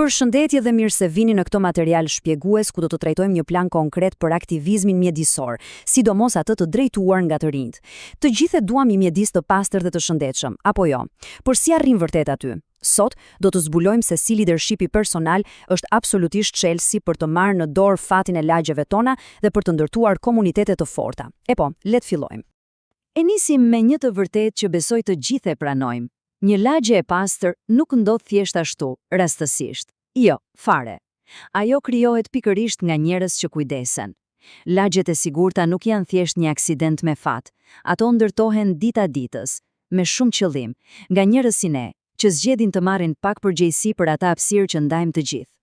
Përshëndetje dhe mirë se vini në këto material shpjegues ku do të trajtojmë një plan konkret për aktivizmin mjedisor, sidomos atë të drejtuar nga të rinjt. Të gjithë duam një mjedis të pastër dhe të shëndetshëm, apo jo? Por si arrim vërtet aty? Sot do të zbulojmë se si leadershipi personal është absolutisht çelësi për të marrë në dorë fatin e lagjeve tona dhe për të ndërtuar komunitete të forta. E po, le të fillojmë. E nisim me një të vërtetë që besoj të gjithë e pranojmë. Një lagje e pastër nuk ndodh thjesht ashtu, rastësisht. Jo, fare. Ajo krijohet pikërisht nga njerëz që kujdesen. Lagjet e sigurta nuk janë thjesht një aksident me fat. Ato ndërtohen dita ditës, me shumë qëllim, nga njerëz si ne, që zgjedhin të marrin pak përgjegjësi për ata hapësirë që ndajmë të gjithë.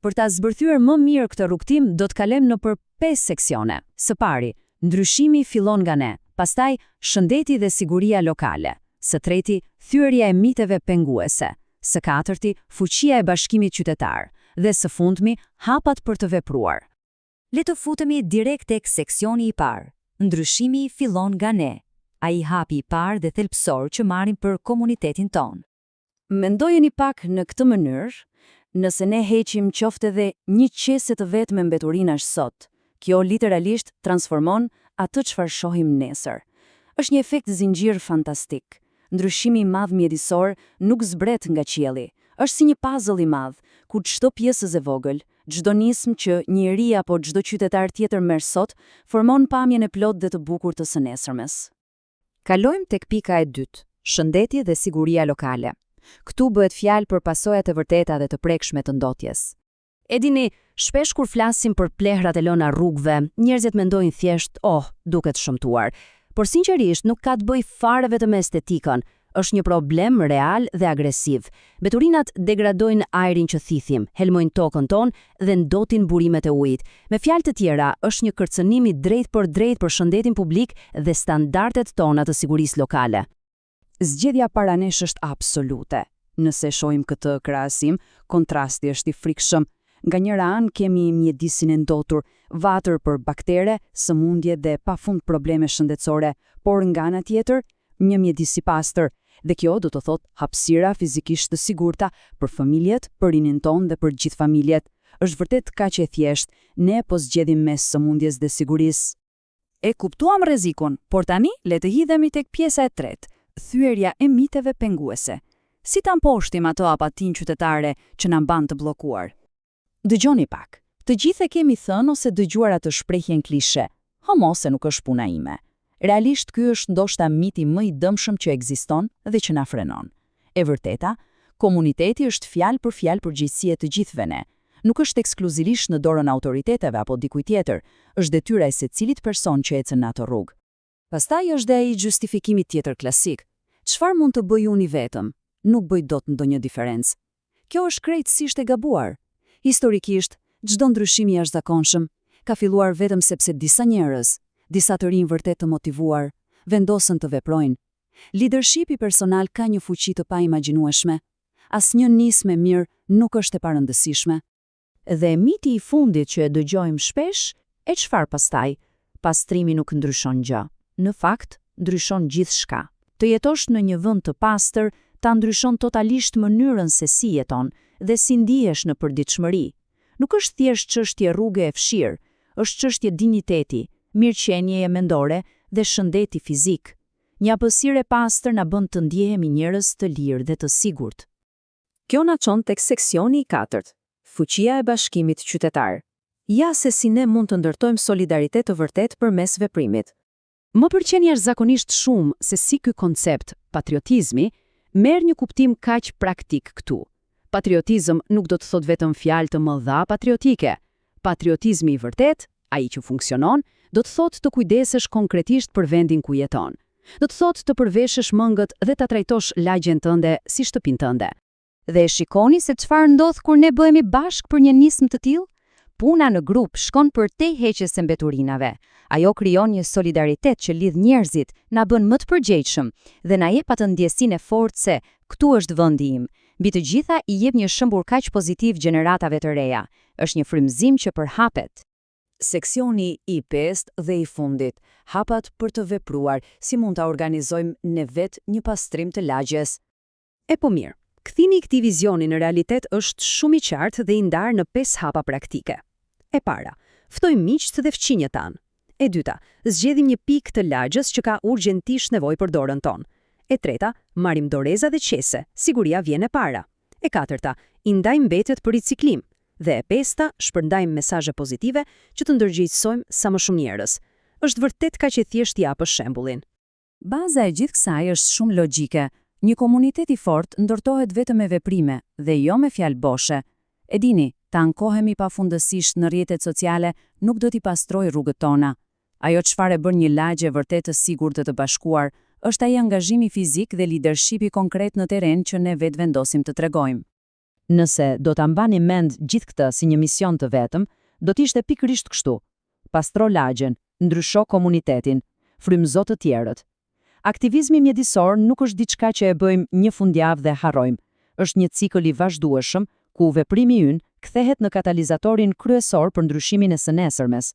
Për ta zbërthyer më mirë këtë rrugtim, do të kalojmë nëpër 5 seksione. Së pari, ndryshimi fillon nga ne, pastaj shëndeti dhe siguria lokale. Së treti, thyerja e miteve penguese. Së katërti, fuqia e bashkimit qytetar. Dhe së fundmi, hapat për të vepruar. Le të futemi direkt tek seksioni i parë. Ndryshimi fillon nga ne. Ai hapi i parë dhe thelbësor që marrim për komunitetin ton. Mendojeni pak në këtë mënyrë, nëse ne heqim qoftë edhe një qese të vetë me mbeturinash sot, kjo literalisht transformon atë çfarë shohim nesër. Është një efekt zinxhir fantastik. Ndryshimi i madh mjedisor nuk zbret nga qielli. Është si një puzzle i madh, ku çdo pjesë e vogël, çdo nismë që njeri apo çdo qytetar tjetër merr sot, formon pamjen e plotë dhe të bukur të së nesërmes. Kalojmë tek pika e dytë, shëndeti dhe siguria lokale. Këtu bëhet fjalë për pasojat e vërteta dhe të prekshme të ndotjes. E dini, shpesh kur flasim për plehrat e lëna rrugëve, njerëzit mendojnë thjesht, duket shëmtuar. Por sinqerisht nuk ka të bëjë fare vetëm me estetikën, është një problem real dhe agresiv. Mbeturinat degradojnë ajrin që thithim, helmojnë tokën tonë dhe ndotin burimet e ujit. Me fjalë të tjera, është një kërcënim i drejt për shëndetin publik dhe standardet tona të sigurisë lokale. Zgjedhja para nesh është absolute. Nëse shohim këtë krahasim, kontrasti është i frikshëm. Nga njëra anë kemi mjedisin e ndotur, vatër për baktere, sëmundje dhe pafund probleme shëndetësore, por nga ana tjetër, një mjedis i pastër, dhe kjo do të thotë hapësira fizikisht të sigurta për familjet, për rinin ton dhe për gjithë familjet. Është vërtet kaq e thjeshtë, ne po zgjedhim mes sëmundjes dhe sigurisë. E kuptuam rrezikun, por tani le të hidhemi tek pjesa e tretë, thyerja e miteve penguese. Si ta mposhtim ato apatin qytetare që na mban të bllokuar? Dëgjoni pak. Të gjithë e kemi thënë ose dëgjuar atë shprehjen klishe. Se nuk është puna ime. Realisht ky është ndoshta miti më i dëmshëm që ekziston dhe që na frenon. E vërteta, komuniteti është fjalë për përgjegjësi e të gjithëve ne. Nuk është ekskluzivisht në dorën autoriteteve apo dikujt tjetër, është detyra e secilit person që ecën në atë rrugë. Pastaj është ai justifikimi tjetër klasik. Çfarë mund të bëj unë vetëm? Nuk bëj dot ndonjë diferencë. Kjo është krejtësisht e gabuar. Historikisht, çdo ndryshim i jashtëzakonshëm ka filluar vetëm sepse disa njerëz, disa të rinj vërtet të motivuar, vendosën të veprojnë. Leadershipi personal ka një fuqi të paimagjinueshme. Asnjë nismë e mirë nuk është e parëndësishme. Dhe miti i fundit që e dëgjojmë shpesh, e çfarë pastaj? Pastrimi nuk ndryshon gjë. Në fakt, ndryshon gjithçka. Të jetosh në një vend të pastër, ta ndryshon totalisht mënyrën se si jeton dhe si ndihesh në përditshmëri. Nuk është thjesht çështje rruge e fshirë, është çështje dinjiteti, mirëqenjeje mendore dhe shëndeti fizik. Një hapësirë e pastër na bën të ndjehemi njerëz të lirë dhe të sigurt. Kjo na çon tek seksioni i katërt, fuqia e bashkimit qytetar. Ja se si ne mund të ndërtojmë solidaritet të vërtet përmes veprimit. Më pëlqen jashtëzakonisht shumë se si ky koncept, patriotizmi, merr një kuptim kaq praktik këtu. Patriotizëm nuk do të thot vetëm fjalë të mëdha patriotike. Patriotizmi i vërtet, ai që funksionon, do të thot të kujdesesh konkretisht për vendin ku jeton. Do të thot të përveshësh mëngët dhe ta trajtosh lagjen tënde si shtëpinë tënde. Dhe shikoni se çfarë ndodh kur ne bëhemi bashkë për një nismë të tillë? Puna në grup shkon përtej heqjes së mbeturinave. Ajo krijon një solidaritet që lidh njerëzit, na bën më të përgjegjshëm dhe na jep atë ndjesinë e fortë se këtu është vendi im. Mbi të gjitha i jep një shembull kaq pozitiv gjeneratave të reja. Është një frymëzim që përhapet. Seksioni i 5 dhe i fundit, hapat për të vepruar, si mund ta organizojmë ne vetë një pastrim të lagjes. E po mirë, Kthimi I këtij vizioni në realitet është shumë I qartë dhe I ndarë në 5 hapa praktike. E para, ftojmë miqt dhe fëmijët tanë. E dyta, zgjedhim një pikë të lagjës që ka urgjentisht nevojë për dorën tonë. E treta, marrim doreza dhe qese, siguria vjen e para. E katërta, I ndajmë mbetet për riciklim. Dhe e pesta, shpërndajmë mesazhe pozitive që të ndërgjegjësojmë sa më shumë njerëz. Është vërtet kaq e thjeshtë japësh shembullin. Baza e gjithë kësaj është shumë logjike. Një komunitet I fortë ndërtohet vetëm me veprime dhe jo me fjalë boshe. E dini, të ankohemi pafundësisht në rrjetet sociale nuk do t'i pastrojë rrugët tona. Ajo çfarë bën një lagje vërtet të sigurt të bashkuar është ai angazhimi fizik dhe leadershipi konkret në terren që ne vetë vendosim të tregojmë. Nëse do ta mbani mend gjithë këtë si një mision të vetëm, do t'ishte pikërisht kështu. Pastro lagjen, ndrysho komunitetin, frymëzo të tjerët. Aktivizmi mjedisor nuk është diçka që e bëjmë një fundjavë dhe harrojmë. Është një cikël I vazhdueshëm ku veprimi ynë kthehet në katalizatorin kryesor për ndryshimin e së nesërmes.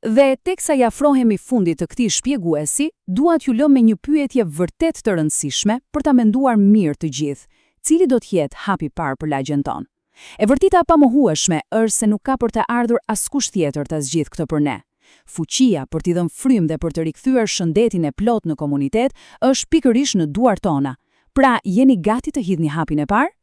Dhe teksa I afrohemi fundit të këtij shpjeguesi, dua t'ju lëm me një pyetje vërtet të rëndësishme për ta menduar mirë të gjithë. Cili do të jetë hapi I parë për lagjen tonë? E vërteta pa mohueshme është se nuk ka për të ardhur askush tjetër ta zgjidhë këtë për ne. Fuqia për t'i dhënë frymë dhe për të rikthyer shëndetin e plot në komunitet është pikërisht në duart tona. Pra, jeni gati të hidhni hapin e parë?